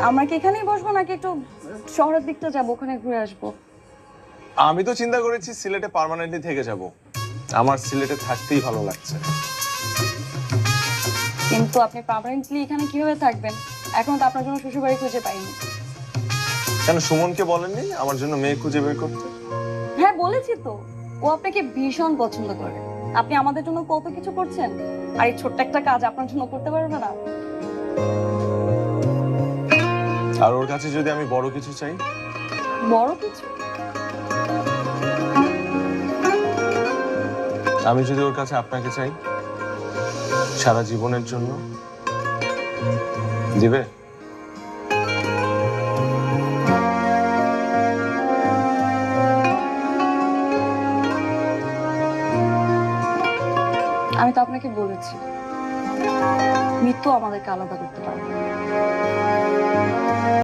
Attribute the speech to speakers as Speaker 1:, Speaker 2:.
Speaker 1: আমরা কি এখানেই বসবো নাকি একটু শহরের দিকটা যাবো, ওখানে ঘুরে আসবো?
Speaker 2: আমি তো চিন্তা করেছি সিলেটে পার্মানেন্টলি থেকে যাব। আমার সিলেটে থাকতেই ভালো লাগছে।
Speaker 1: কিন্তু আপনি পার্মানেন্টলি এখানে কিভাবে থাকবেন? এখন তো আপনার জন্য শ্বশুরবাড়ি খুঁজে পাইনি।
Speaker 2: কেন সুমনকে বলেননি আমার জন্য মেয়ে খুঁজে বের করতে?
Speaker 1: হ্যাঁ বলেছি তো, ও আপনাকে ভীষণ পছন্দ করে। আপনি আমাদের জন্য কত কিছু করছেন, আর এই ছোট্ট একটা কাজ আপনার জন্য করতে পারবে না?
Speaker 2: আর ওর কাছে যদি আমি বড় কিছু চাই?
Speaker 1: বড় কিছু?
Speaker 2: আমি যদি ওর কাছে আপনাকে চাই সারা জীবনের জন্য, দিবে?
Speaker 1: আমি তো আপনাকে বলেছি, মৃত্যু আমাদেরকে আলাদা করতে পারবে না।